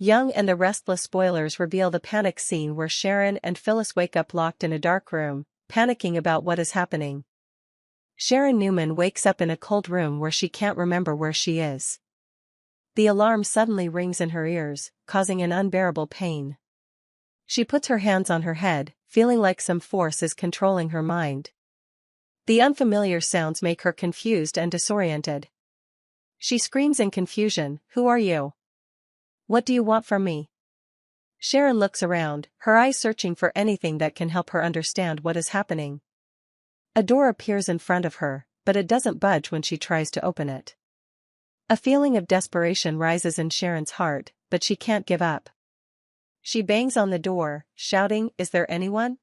Y&R the Restless Spoilers reveal the panic scene where Sharon and Phyllis wake up locked in a dark room, panicking about what is happening. Sharon Newman wakes up in a cold room where she can't remember where she is. The alarm suddenly rings in her ears, causing an unbearable pain. She puts her hands on her head, feeling like some force is controlling her mind. The unfamiliar sounds make her confused and disoriented. She screams in confusion, "Who are you? What do you want from me?" Sharon looks around, her eyes searching for anything that can help her understand what is happening. A door appears in front of her, but it doesn't budge when she tries to open it. A feeling of desperation rises in Sharon's heart, but she can't give up. She bangs on the door, shouting, "Is there anyone?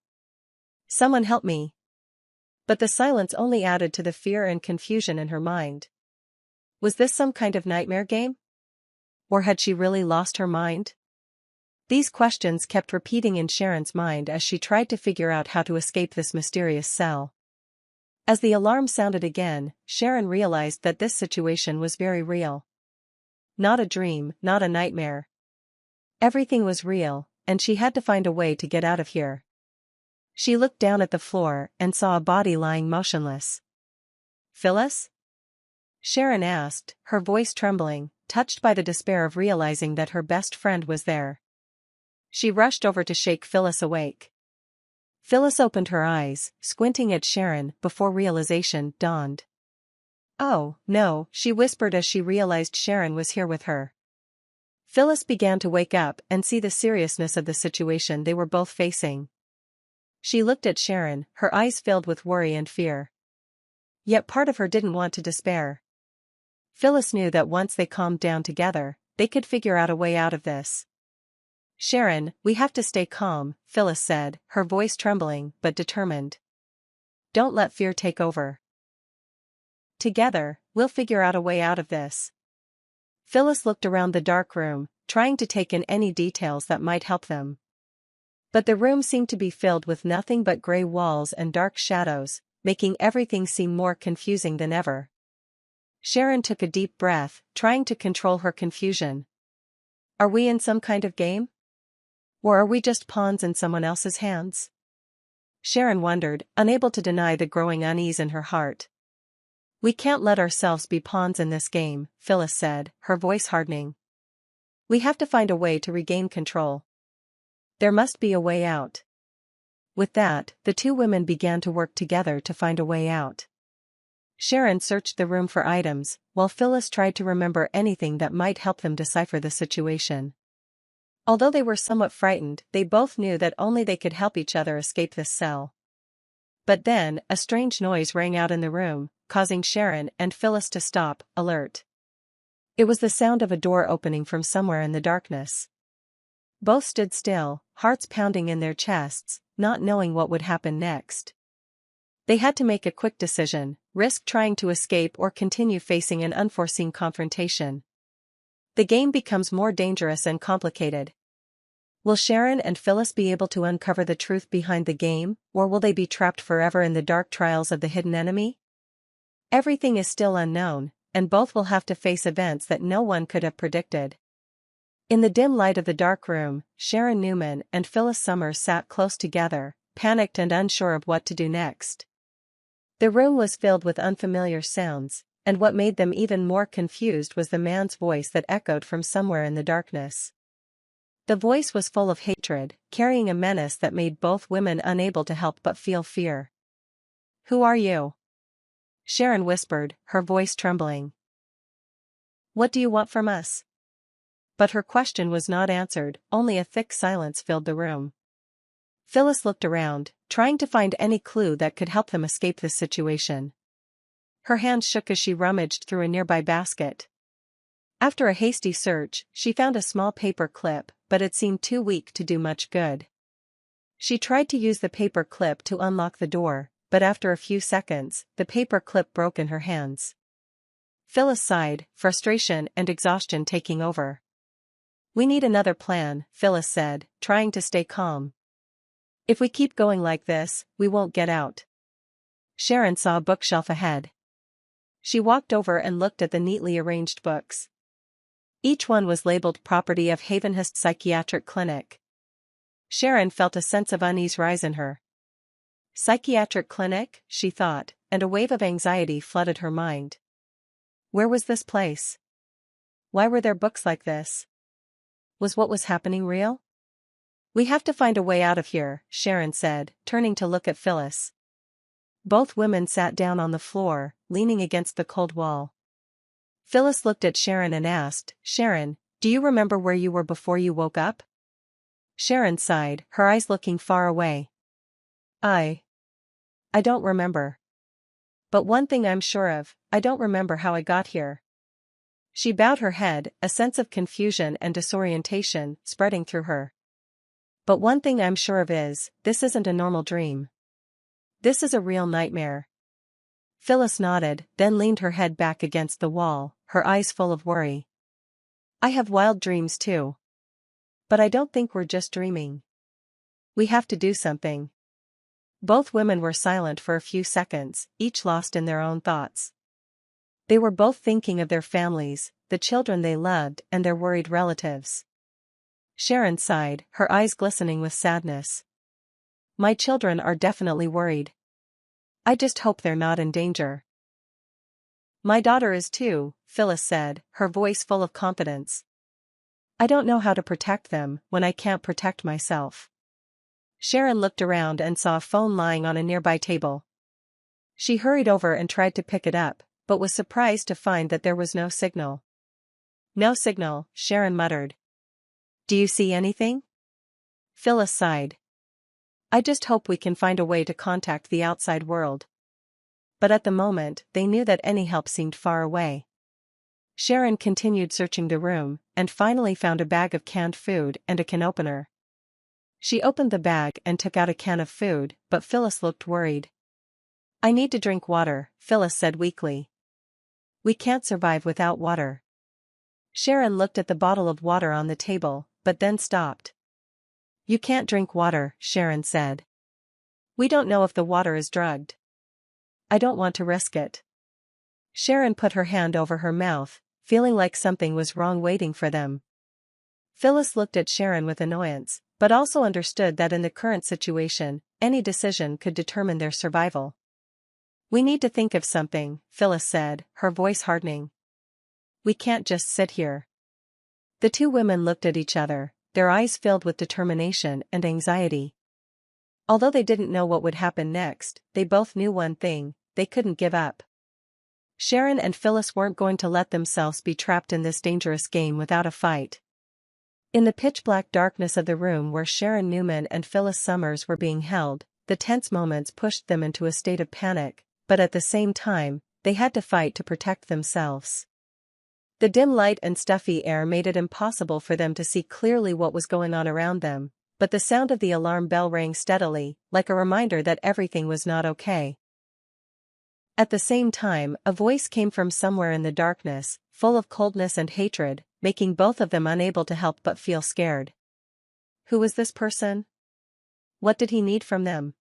Someone help me!" But the silence only added to the fear and confusion in her mind. Was this some kind of nightmare game? Or had she really lost her mind? These questions kept repeating in Sharon's mind as she tried to figure out how to escape this mysterious cell. As the alarm sounded again, Sharon realized that this situation was very real. Not a dream, not a nightmare. Everything was real, and she had to find a way to get out of here. She looked down at the floor and saw a body lying motionless. "Phyllis?" Sharon asked, her voice trembling, touched by the despair of realizing that her best friend was there. She rushed over to shake Phyllis awake. Phyllis opened her eyes, squinting at Sharon before realization dawned. "Oh, no," she whispered as she realized Sharon was here with her. Phyllis began to wake up and see the seriousness of the situation they were both facing. She looked at Sharon, her eyes filled with worry and fear. Yet part of her didn't want to despair. Phyllis knew that once they calmed down together, they could figure out a way out of this. "Sharon, we have to stay calm," Phyllis said, her voice trembling but determined. "Don't let fear take over. Together, we'll figure out a way out of this." Phyllis looked around the dark room, trying to take in any details that might help them. But the room seemed to be filled with nothing but gray walls and dark shadows, making everything seem more confusing than ever. Sharon took a deep breath, trying to control her confusion. Are we in some kind of game? Or are we just pawns in someone else's hands? Sharon wondered, unable to deny the growing unease in her heart. "We can't let ourselves be pawns in this game," Phyllis said, her voice hardening. "We have to find a way to regain control. There must be a way out." With that, the two women began to work together to find a way out. Sharon searched the room for items, while Phyllis tried to remember anything that might help them decipher the situation. Although they were somewhat frightened, they both knew that only they could help each other escape this cell. But then, a strange noise rang out in the room, causing Sharon and Phyllis to stop, alert. It was the sound of a door opening from somewhere in the darkness. Both stood still, hearts pounding in their chests, not knowing what would happen next. They had to make a quick decision, risk trying to escape or continue facing an unforeseen confrontation. The game becomes more dangerous and complicated. Will Sharon and Phyllis be able to uncover the truth behind the game, or will they be trapped forever in the dark trials of the hidden enemy? Everything is still unknown, and both will have to face events that no one could have predicted. In the dim light of the dark room, Sharon Newman and Phyllis Summers sat close together, panicked and unsure of what to do next. The room was filled with unfamiliar sounds, and what made them even more confused was the man's voice that echoed from somewhere in the darkness. The voice was full of hatred, carrying a menace that made both women unable to help but feel fear. "Who are you?" Sharon whispered, her voice trembling. "What do you want from us?" But her question was not answered, only a thick silence filled the room. Phyllis looked around, trying to find any clue that could help them escape this situation. Her hands shook as she rummaged through a nearby basket. After a hasty search, she found a small paper clip, but it seemed too weak to do much good. She tried to use the paper clip to unlock the door, but after a few seconds, the paper clip broke in her hands. Phyllis sighed, frustration and exhaustion taking over. "We need another plan," Phyllis said, trying to stay calm. "If we keep going like this, we won't get out." Sharon saw a bookshelf ahead. She walked over and looked at the neatly arranged books. Each one was labeled property of Havenhurst Psychiatric Clinic. Sharon felt a sense of unease rise in her. Psychiatric clinic, she thought, and a wave of anxiety flooded her mind. Where was this place? Why were there books like this? Was what was happening real? We have to find a way out of here, Sharon said, turning to look at Phyllis. Both women sat down on the floor, leaning against the cold wall. Phyllis looked at Sharon and asked, Sharon, do you remember where you were before you woke up? Sharon sighed, her eyes looking far away. I don't remember. But one thing I'm sure of, I don't remember how I got here. She bowed her head, a sense of confusion and disorientation spreading through her. But one thing I'm sure of is, this isn't a normal dream. This is a real nightmare. Phyllis nodded, then leaned her head back against the wall, her eyes full of worry. I have wild dreams too. But I don't think we're just dreaming. We have to do something. Both women were silent for a few seconds, each lost in their own thoughts. They were both thinking of their families, the children they loved, and their worried relatives. Sharon sighed, her eyes glistening with sadness. My children are definitely worried. I just hope they're not in danger. My daughter is too, Phyllis said, her voice full of confidence. I don't know how to protect them when I can't protect myself. Sharon looked around and saw a phone lying on a nearby table. She hurried over and tried to pick it up, but was surprised to find that there was no signal. No signal, Sharon muttered. Do you see anything? Phyllis sighed. I just hope we can find a way to contact the outside world. But at the moment, they knew that any help seemed far away. Sharon continued searching the room, and finally found a bag of canned food and a can opener. She opened the bag and took out a can of food, but Phyllis looked worried. I need to drink water, Phyllis said weakly. We can't survive without water. Sharon looked at the bottle of water on the table, but then stopped. You can't drink water, Sharon said. We don't know if the water is drugged. I don't want to risk it. Sharon put her hand over her mouth, feeling like something was wrong waiting for them. Phyllis looked at Sharon with annoyance, but also understood that in the current situation, any decision could determine their survival. We need to think of something, Phyllis said, her voice hardening. We can't just sit here. The two women looked at each other, their eyes filled with determination and anxiety. Although they didn't know what would happen next, they both knew one thing: they couldn't give up. Sharon and Phyllis weren't going to let themselves be trapped in this dangerous game without a fight. In the pitch-black darkness of the room where Sharon Newman and Phyllis Summers were being held, the tense moments pushed them into a state of panic, but at the same time, they had to fight to protect themselves. The dim light and stuffy air made it impossible for them to see clearly what was going on around them, but the sound of the alarm bell rang steadily, like a reminder that everything was not okay. At the same time, a voice came from somewhere in the darkness, full of coldness and hatred, making both of them unable to help but feel scared. Who was this person? What did he need from them?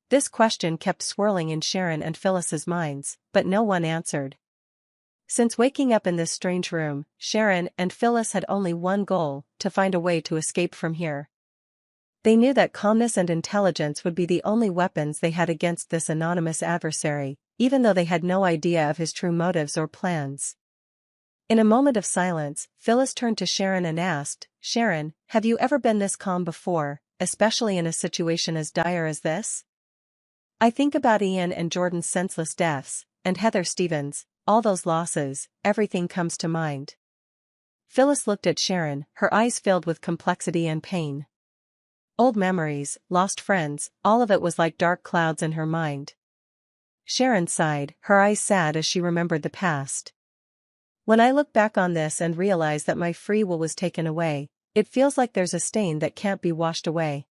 This question kept swirling in Sharon and Phyllis's minds, but no one answered. Since waking up in this strange room, Sharon and Phyllis had only one goal: to find a way to escape from here. They knew that calmness and intelligence would be the only weapons they had against this anonymous adversary, even though they had no idea of his true motives or plans. In a moment of silence, Phyllis turned to Sharon and asked, Sharon, have you ever been this calm before, especially in a situation as dire as this? I think about Ian and Jordan's senseless deaths, and Heather Stevens, all those losses, everything comes to mind. Phyllis looked at Sharon, her eyes filled with complexity and pain. Old memories, lost friends, all of it was like dark clouds in her mind. Sharon sighed, her eyes sad as she remembered the past. When I look back on this and realize that my free will was taken away, it feels like there's a stain that can't be washed away.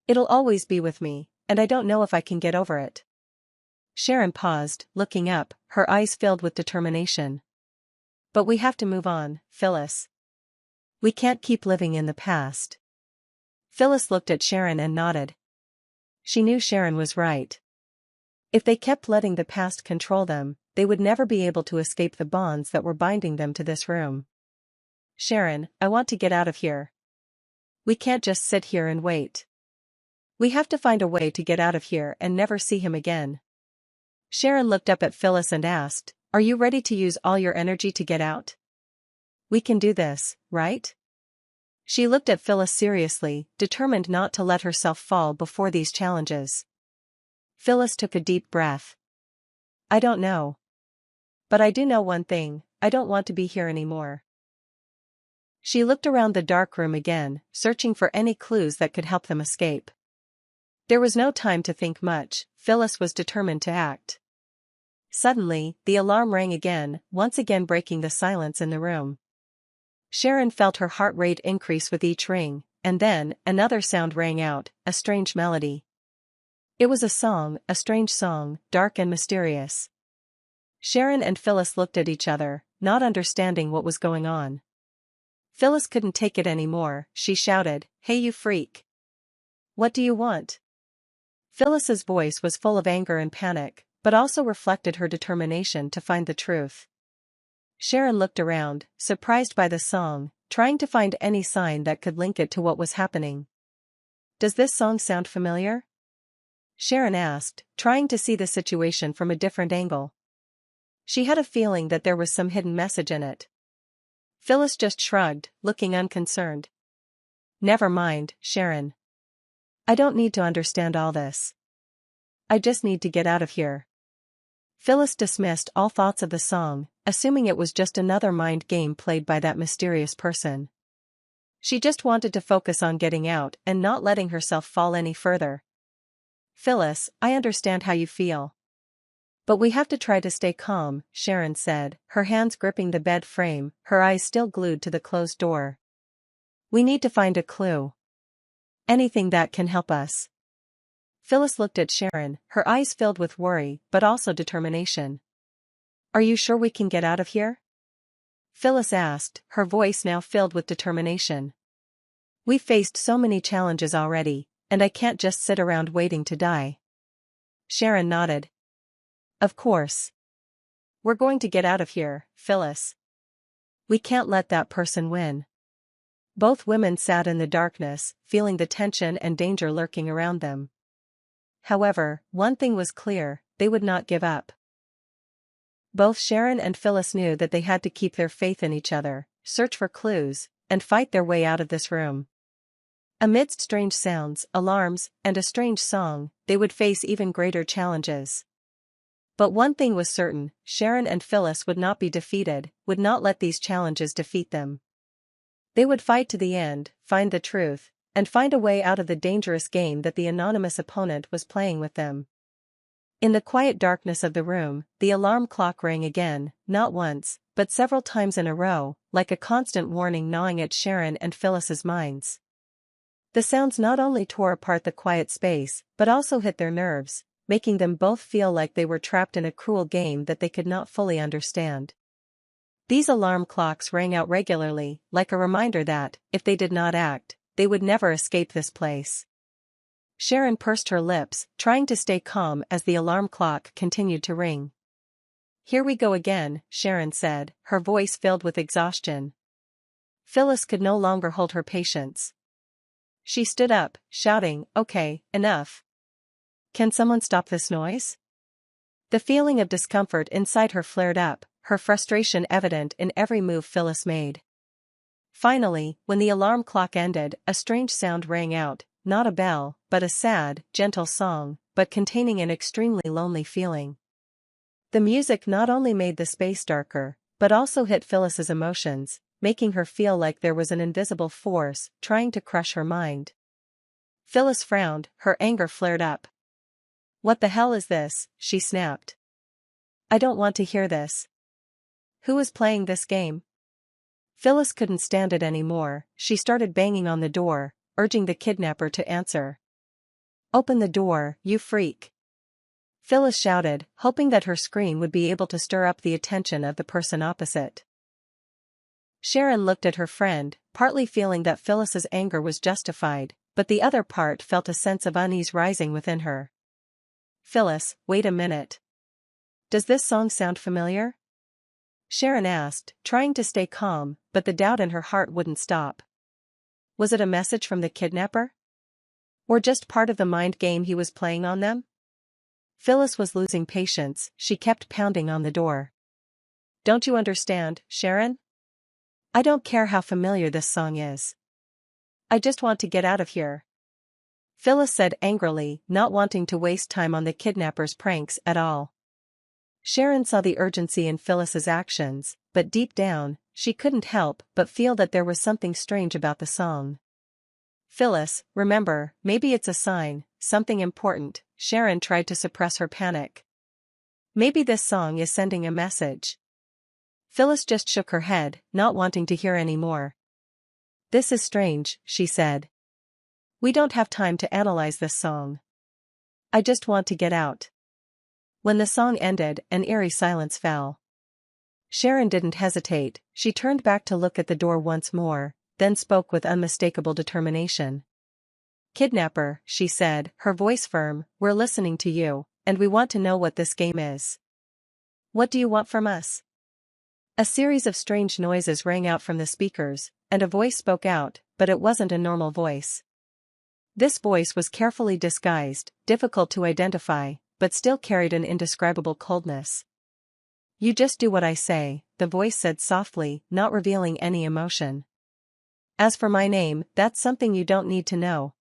It'll always be with me, and I don't know if I can get over it. Sharon paused, looking up, her eyes filled with determination. But we have to move on, Phyllis. We can't keep living in the past. Phyllis looked at Sharon and nodded. She knew Sharon was right. If they kept letting the past control them, they would never be able to escape the bonds that were binding them to this room. Sharon, I want to get out of here. We can't just sit here and wait. We have to find a way to get out of here and never see him again. Sharon looked up at Phyllis and asked, are you ready to use all your energy to get out? We can do this, right? She looked at Phyllis seriously, determined not to let herself fall before these challenges. Phyllis took a deep breath. I don't know. But I do know one thing, I don't want to be here anymore. She looked around the dark room again, searching for any clues that could help them escape. There was no time to think much, Phyllis was determined to act. Suddenly, the alarm rang again, once again breaking the silence in the room. Sharon felt her heart rate increase with each ring, and then, another sound rang out, a strange melody. It was a song, a strange song, dark and mysterious. Sharon and Phyllis looked at each other, not understanding what was going on. Phyllis couldn't take it anymore, she shouted, hey you freak! What do you want? Phyllis's voice was full of anger and panic, but also reflected her determination to find the truth. Sharon looked around, surprised by the song, trying to find any sign that could link it to what was happening. Does this song sound familiar? Sharon asked, trying to see the situation from a different angle. She had a feeling that there was some hidden message in it. Phyllis just shrugged, looking unconcerned. Never mind, Sharon. I don't need to understand all this. I just need to get out of here. Phyllis dismissed all thoughts of the song, assuming it was just another mind game played by that mysterious person. She just wanted to focus on getting out and not letting herself fall any further. Phyllis, I understand how you feel. But we have to try to stay calm, Sharon said, her hands gripping the bed frame, her eyes still glued to the closed door. We need to find a clue. Anything that can help us. Phyllis looked at Sharon, her eyes filled with worry, but also determination. Are you sure we can get out of here? Phyllis asked, her voice now filled with determination. We've faced so many challenges already, and I can't just sit around waiting to die. Sharon nodded. Of course. We're going to get out of here, Phyllis. We can't let that person win. Both women sat in the darkness, feeling the tension and danger lurking around them. However, one thing was clear, they would not give up. Both Sharon and Phyllis knew that they had to keep their faith in each other, search for clues, and fight their way out of this room. Amidst strange sounds, alarms, and a strange song, they would face even greater challenges. But one thing was certain, Sharon and Phyllis would not be defeated, would not let these challenges defeat them. They would fight to the end, find the truth, and find a way out of the dangerous game that the anonymous opponent was playing with them. In the quiet darkness of the room, the alarm clock rang again, not once, but several times in a row, like a constant warning gnawing at Sharon and Phyllis's minds. The sounds not only tore apart the quiet space, but also hit their nerves, making them both feel like they were trapped in a cruel game that they could not fully understand. These alarm clocks rang out regularly, like a reminder that, if they did not act, they would never escape this place. Sharon pursed her lips, trying to stay calm as the alarm clock continued to ring. Here we go again, Sharon said, her voice filled with exhaustion. Phyllis could no longer hold her patience. She stood up, shouting, okay, enough. Can someone stop this noise? The feeling of discomfort inside her flared up, her frustration evident in every move Phyllis made. Finally, when the alarm clock ended, a strange sound rang out, not a bell, but a sad, gentle song, but containing an extremely lonely feeling. The music not only made the space darker, but also hit Phyllis's emotions, making her feel like there was an invisible force trying to crush her mind. Phyllis frowned, her anger flared up. What the hell is this? She snapped. I don't want to hear this. Who is playing this game? Phyllis couldn't stand it anymore, she started banging on the door, urging the kidnapper to answer. Open the door, you freak. Phyllis shouted, hoping that her scream would be able to stir up the attention of the person opposite. Sharon looked at her friend, partly feeling that Phyllis's anger was justified, but the other part felt a sense of unease rising within her. Phyllis, wait a minute. Does this song sound familiar? Sharon asked, trying to stay calm, but the doubt in her heart wouldn't stop. Was it a message from the kidnapper? Or just part of the mind game he was playing on them? Phyllis was losing patience, she kept pounding on the door. Don't you understand, Sharon? I don't care how familiar this song is. I just want to get out of here. Phyllis said angrily, not wanting to waste time on the kidnapper's pranks at all. Sharon saw the urgency in Phyllis's actions, but deep down, she couldn't help but feel that there was something strange about the song. Phyllis, remember, maybe it's a sign, something important. Sharon tried to suppress her panic. Maybe this song is sending a message. Phyllis just shook her head, not wanting to hear any more. This is strange, she said. We don't have time to analyze this song. I just want to get out. When the song ended, an eerie silence fell. Sharon didn't hesitate, she turned back to look at the door once more, then spoke with unmistakable determination. Kidnapper, she said, her voice firm, we're listening to you, and we want to know what this game is. What do you want from us? A series of strange noises rang out from the speakers, and a voice spoke out, but it wasn't a normal voice. This voice was carefully disguised, difficult to identify, but still carried an indescribable coldness. You just do what I say, the voice said softly, not revealing any emotion. As for my name, that's something you don't need to know.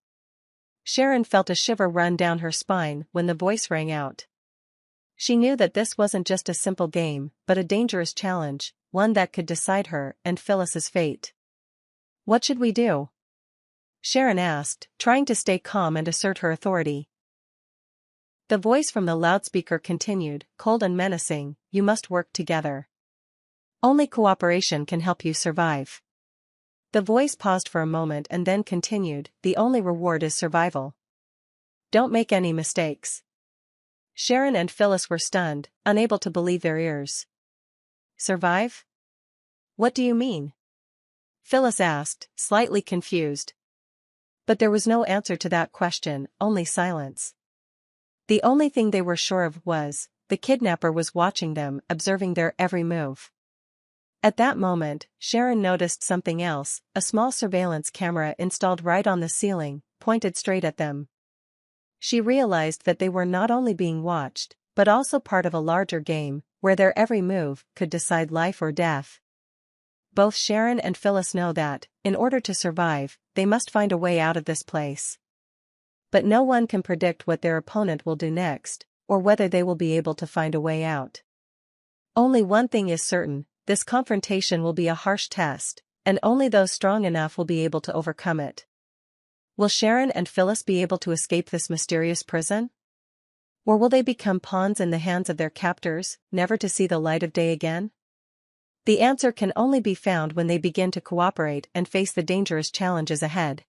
Sharon felt a shiver run down her spine when the voice rang out. She knew that this wasn't just a simple game, but a dangerous challenge, one that could decide her and Phyllis's fate. What should we do? Sharon asked, trying to stay calm and assert her authority. The voice from the loudspeaker continued, cold and menacing, you must work together. Only cooperation can help you survive. The voice paused for a moment and then continued, the only reward is survival. Don't make any mistakes. Sharon and Phyllis were stunned, unable to believe their ears. Survive? What do you mean? Phyllis asked, slightly confused. But there was no answer to that question, only silence. The only thing they were sure of was, the kidnapper was watching them, observing their every move. At that moment, Sharon noticed something else, a small surveillance camera installed right on the ceiling, pointed straight at them. She realized that they were not only being watched, but also part of a larger game, where their every move could decide life or death. Both Sharon and Phyllis know that, in order to survive, they must find a way out of this place. But no one can predict what their opponent will do next, or whether they will be able to find a way out. Only one thing is certain, this confrontation will be a harsh test, and only those strong enough will be able to overcome it. Will Sharon and Phyllis be able to escape this mysterious prison? Or will they become pawns in the hands of their captors, never to see the light of day again? The answer can only be found when they begin to cooperate and face the dangerous challenges ahead.